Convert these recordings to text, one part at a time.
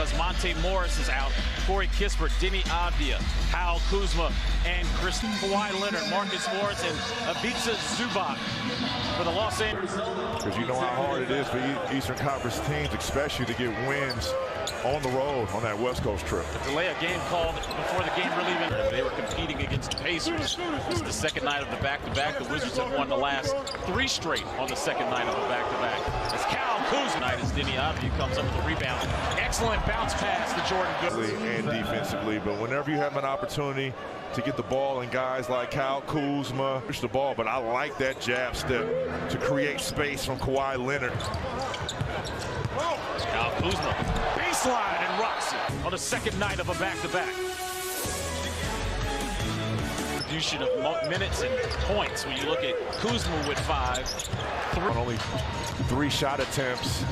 because Monte Morris is out. Corey Kispert, Deni Avdija, Kyle Kuzma, and Kawhi Leonard, Marcus Morris, and Ivica Zubac for the Los Angeles. Because you know how hard it is for Eastern Conference teams, especially to get wins on the road on that West Coast trip. The delay a game called before the game really even. They were competing against the Pacers. This is the second night of the back-to-back. The Wizards have won the last 3 straight on the second night of the back-to-back. As Kyle Kuzma night as Deni Avdija comes up with a rebound. Excellent bounce pass to Jordan Goodwin. And defensively, but whenever you have an opportunity to get the ball and guys like Kyle Kuzma push the ball, but I like that jab step to create space from Kawhi Leonard. Kyle Kuzma, baseline, and rocks it on the second night of a back-to-back. Distribution of minutes and points when you look at Kuzma with 5. On only 3 shot attempts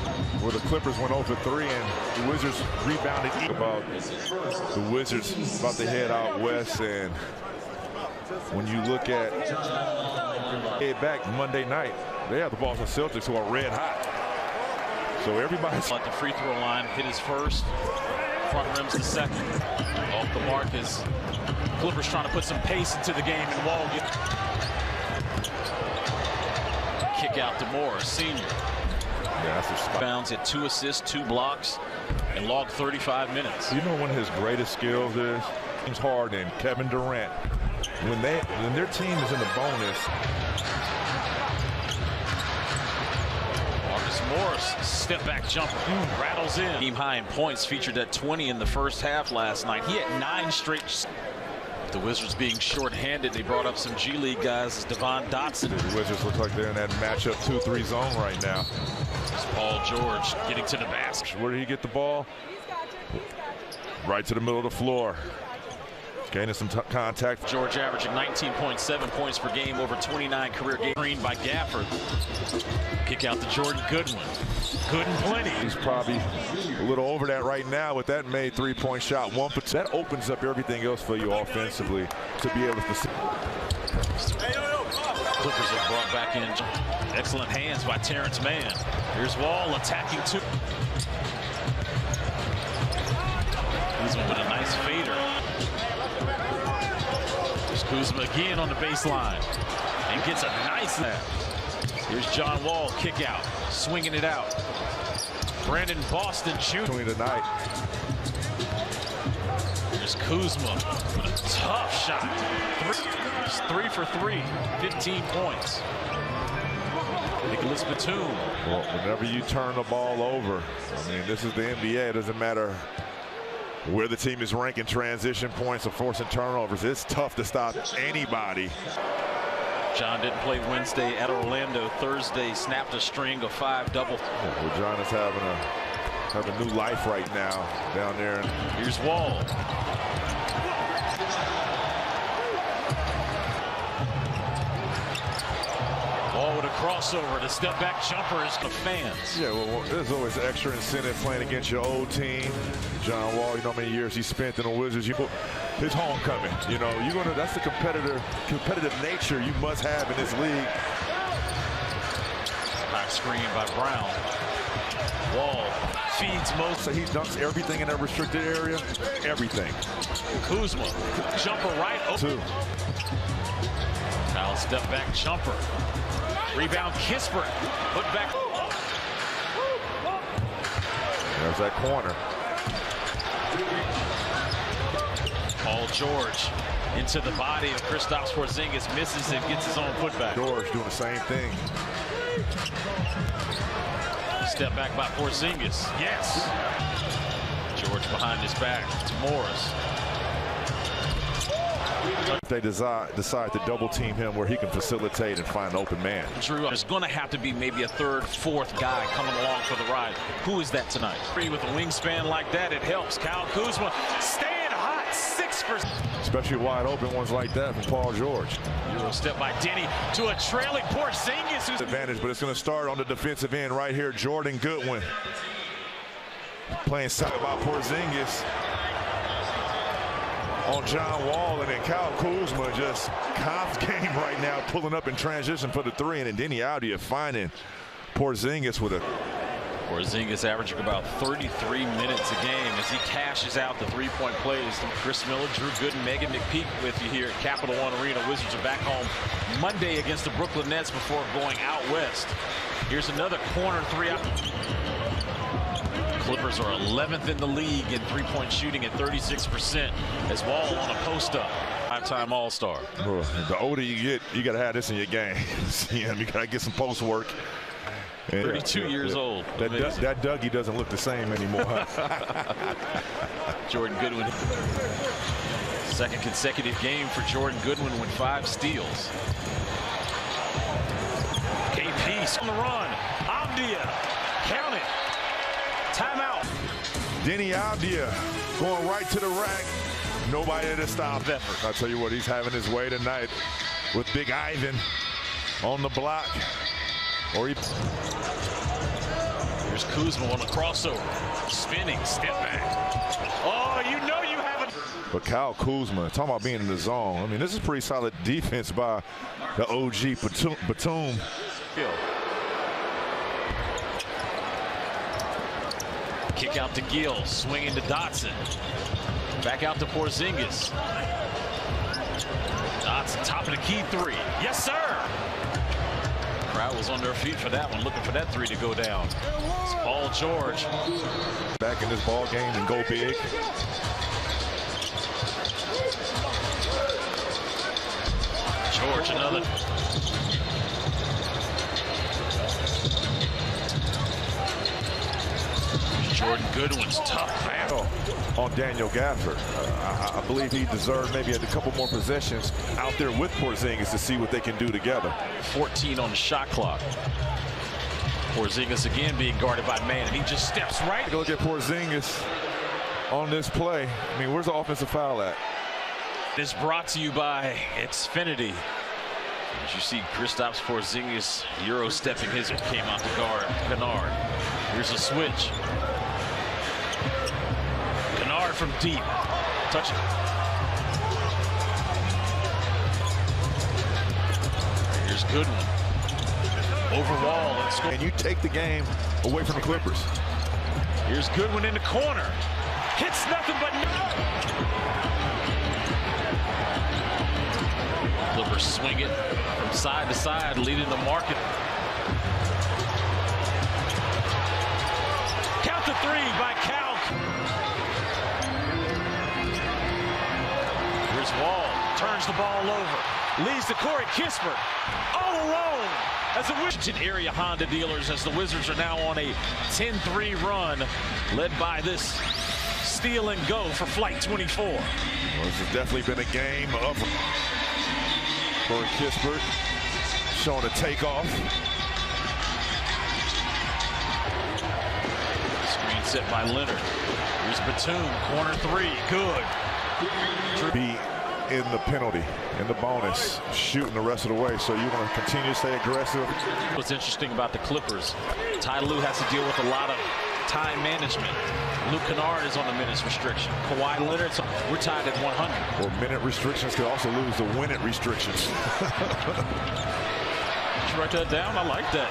where the Clippers went 0 for 3 and the Wizards rebounded. About the Wizards about to head out west, and when you look at head back Monday night, they have the Boston Celtics who are red hot. So everybody's at the free throw line, hit his first, front rims the second. Off the mark is Clippers trying to put some pace into the game, and Wall kick out to Morris, senior. Yeah, that's a spot. Bounds at 2 assists, 2 blocks, and logged 35 minutes. You know one of his greatest skills is James Harden and Kevin Durant. When their team is in the bonus. Marcus Morris, step back jumper, rattles in. Team high in points, featured at 20 in the first half last night. He had 9 straight. The Wizards being short-handed, they brought up some G League guys as Devon Dotson. The Wizards look like they're in that matchup 2-3 zone right now. It's Paul George getting to the basket. Where did he get the ball? Right to the middle of the floor. Gaining some contact. George averaging 19.7 points per game over 29 career games. Green by Gafford. Kick out to Jordan Goodwin. Good and plenty. He's probably a little over that right now with that made 3-point shot. But that opens up everything else for you offensively to be able to. Clippers have brought back in excellent hands by Terrence Mann. Here's Wall attacking 2. Kuzma with a nice fader. There's Kuzma again on the baseline and gets a nice snap. Here's John Wall, kick out, swinging it out. Brandon Boston shooting tonight. There's Kuzma with a tough shot. 3 for 3, 15 points. Nicholas Batum. Well, whenever you turn the ball over, I mean, this is the NBA. It doesn't matter where the team is ranking transition points or forcing turnovers. It's tough to stop anybody. John didn't play Wednesday at Orlando. Thursday snapped a string of 5 double. Well, John is having a new life right now down there. Here's Wall. Wall with a crossover. The step back jumper is the fans. Yeah, well, there's always extra incentive playing against your old team. John Wall, you know how many years he spent in the Wizards. His homecoming, you know, that's the competitive nature you must have in this league. High screen by Brown. Wall feeds most. So he dunks everything in that restricted area. Everything. Kuzma, jumper right open. 2. Kyle step back jumper. Rebound Kispert. Put back. There's that corner. Paul George into the body of Kristaps Porzingis, misses and gets his own putback. George doing the same thing. Step back by Porzingis. Yes. George behind his back to Morris. They decide to double team him where he can facilitate and find an open man. Drew, there's going to have to be maybe a 3rd, 4th guy coming along for the ride. Who is that tonight? With a wingspan like that, it helps. Kyle Kuzma staying hot, 6 for. Especially wide open ones like that from Paul George. Euro step by Deni to a trailing Porzingis. Who's advantage, but it's going to start on the defensive end right here. Jordan Goodwin playing side by Porzingis on John Wall, and then Kyle Kuzma just comp game right now, pulling up in transition for the 3, and then Deni Avdija finding Porzingis with a Porzingis averaging about 33 minutes a game as he cashes out the three-point plays. Chris Miller, Drew Gooden, Megan McPeak with you here at Capital One Arena. Wizards are back home Monday against the Brooklyn Nets before going out west. Here's another corner three. Clippers are 11th in the league in three-point shooting at 36% as Wall on a post-up. Five-time All-Star. The older you get, you got to have this in your game. You got to get some post work. And 32 years old. That Dougie doesn't look the same anymore. Jordan Goodwin. Second consecutive game for Jordan Goodwin with 5 steals. KP on the run. Avdija. Count it. Timeout. Deni Avdija going right to the rack. Nobody to stop effort. I'll tell you what, he's having his way tonight with Big Ivan on the block. Here's Kuzma on the crossover. Spinning, step back. Oh, you know you have it. But Kyle Kuzma, talking about being in the zone. I mean, this is pretty solid defense by the OG Batum. Kick out to Gill, swinging to Dotson. Back out to Porzingis. Dotson, top of the key three. Yes, sir. Crowd was on their feet for that one, looking for that three to go down. It's Paul George. Back in this ball game and go big. George, another. Jordan Goodwin's tough battle on Daniel Gafford. I believe he deserved maybe a couple more possessions out there with Porzingis to see what they can do together. 14 on the shot clock. Porzingis again being guarded by man, and he just steps right. Take a look at Porzingis on this play. I mean, where's the offensive foul at? This brought to you by Xfinity. As you see, Kristaps Porzingis Euro stepping his came out to guard Kennard. Here's a switch. Kennard from deep. Touch it. Here's Goodwin. Over Wall and score. And you take the game away from the Clippers. Here's Goodwin in the corner. Hits nothing but net. Clippers swing it from side to side, leading the market. Count the three by Cal. Here's Wall, turns the ball over, leads to Corey Kispert, all alone as the Washington area Honda dealers as the Wizards are now on a 10-3 run, led by this steal and go for Flight 24. Well, this has definitely been a game of Corey Kispert showing a takeoff. Screen set by Leonard. Here's Batum, corner three, good. Be in the penalty, in the bonus, shooting the rest of the way. So you want to continue to stay aggressive. What's interesting about the Clippers, Ty Lue has to deal with a lot of time management. Luke Kennard is on the minutes restriction. Kawhi Leonard, so we're tied at 100. Well, minute restrictions could also lose the win it restrictions. Did you write that down? I like that.